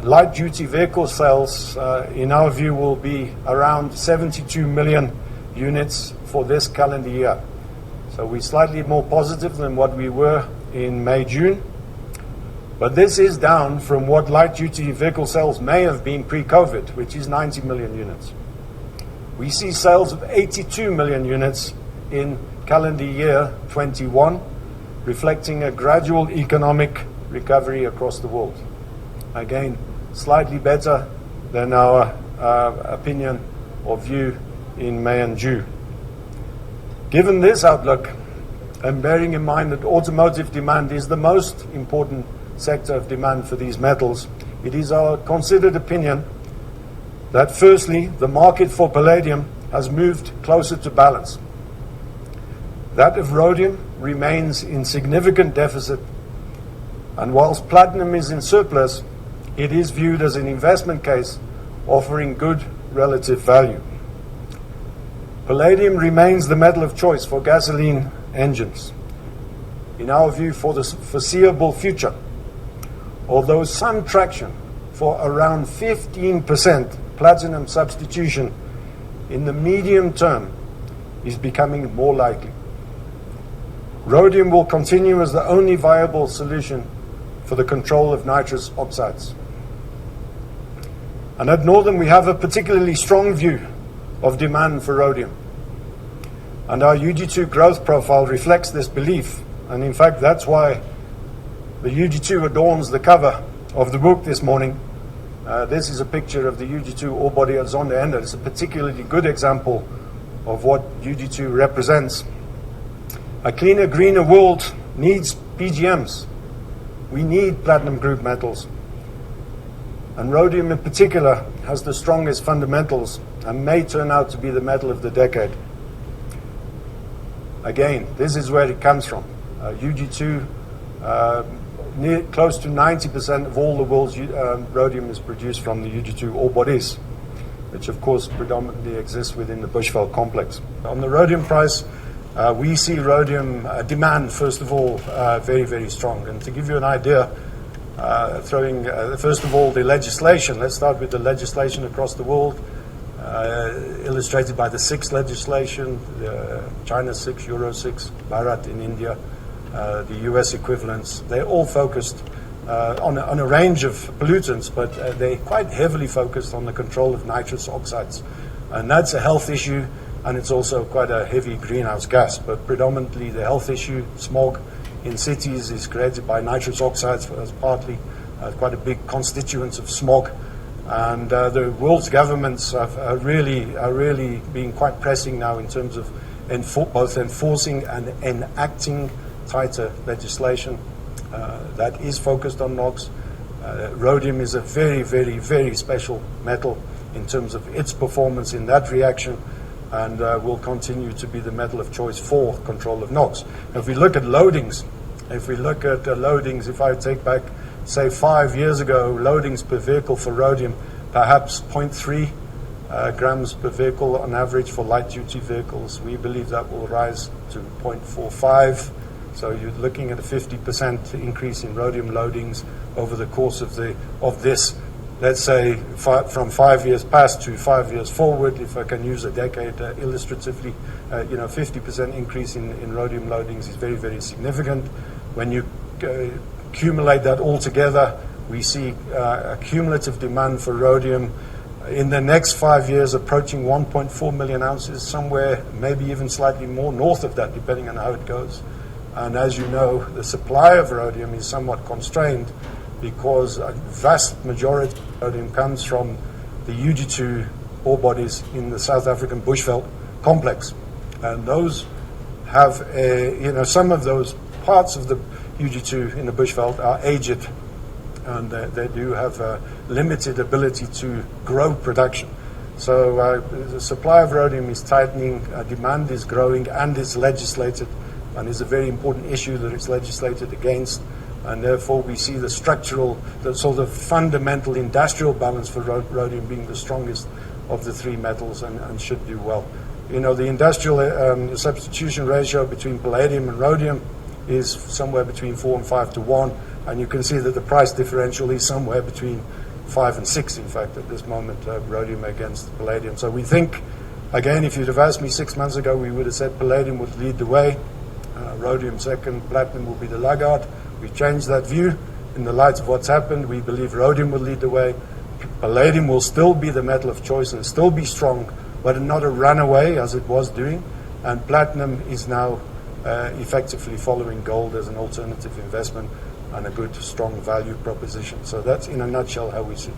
light-duty vehicle sales, in our view, will be around 72 million units for this calendar year. So we're slightly more positive than what we were in May, June. But this is down from what light-duty vehicle sales may have been pre-COVID, which is 90 million units. We see sales of 82 million units in calendar year 21, reflecting a gradual economic recovery across the world. Again, slightly better than our opinion or view in May and June. Given this outlook, and bearing in mind that automotive demand is the most important sector of demand for these metals, it is our considered opinion that firstly, the market for palladium has moved closer to balance. That of rhodium remains in significant deficit, and whilst platinum is in surplus, it is viewed as an investment case offering good relative value. Palladium remains the metal of choice for gasoline engines, in our view, for the foreseeable future, although some traction for around 15% platinum substitution in the medium term is becoming more likely. Rhodium will continue as the only viable solution for the control of nitrous oxides. And at Northam, we have a particularly strong view of demand for rhodium. And our UG2 growth profile reflects this belief. And in fact, that's why the UG2 adorns the cover of the book this morning. This is a picture of the UG2 ore body at Zonderende. It's a particularly good example of what UG2 represents. A cleaner, greener world needs PGMs. We need platinum group metals. And rhodium in particular has the strongest fundamentals and may turn out to be the metal of the decade. Again, this is where it comes from. UG2, close to 90% of all the world's rhodium is produced from the UG2 ore bodies, which of course predominantly exists within the Bushveld complex. On the rhodium price, we see rhodium demand, first of all, very, very strong. And to give you an idea, first of all, the legislation. Let's start with the legislation across the world, illustrated by the 6 legislation, China 6, Euro 6, Bharat in India, the US equivalents. They're all focused on a range of pollutants, but they're quite heavily focused on the control of nitrous oxides. And that's a health issue, and it's also quite a heavy greenhouse gas. But predominantly the health issue, smog in cities, is created by nitrous oxides as partly quite a big constituent of smog. And the world's governments are really being quite pressing now in terms of both enforcing and enacting tighter legislation that is focused on NOx. Rhodium is a very, very, very special metal in terms of its performance in that reaction, and will continue to be the metal of choice for control of NOx. If we look at loadings, if I take back, say, 5 years ago, loadings per vehicle for rhodium, perhaps 0.3 grams per vehicle on average for light-duty vehicles. We believe that will rise to 0.45. So you're looking at a 50% increase in rhodium loadings over the course of this, let's say, from 5 years past to 5 years forward. If I can use a decade illustratively, 50% increase in rhodium loadings is very, very significant. When you accumulate that all together, we see a cumulative demand for rhodium in the next 5 years approaching 1.4 million ounces, somewhere maybe even slightly more north of that, depending on how it goes. And as you know, the supply of rhodium is somewhat constrained because a vast majority of rhodium comes from the UG2 ore bodies in the South African Bushveld complex. And those have, some of those parts of the UG2 in the Bushveld are aged, and they do have a limited ability to grow production. So the supply of rhodium is tightening, demand is growing, and is legislated, and is a very important issue that it's legislated against. And therefore we see the structural, the sort of fundamental industrial balance for rhodium being the strongest of the 3 metals, and should do well. The industrial substitution ratio between palladium and rhodium is somewhere between 4 and 5 to 1, and you can see that the price differential is somewhere between 5 and 6, in fact, at this moment, rhodium against palladium. So we think, again, if you'd have asked me 6 months ago, we would have said palladium would lead the way, rhodium second, platinum will be the laggard. We've changed that view. In the light of what's happened, we believe rhodium will lead the way. Palladium will still be the metal of choice and still be strong, but not a runaway as it was doing. And platinum is now effectively following gold as an alternative investment and a good, strong value proposition. So that's in a nutshell how we see it.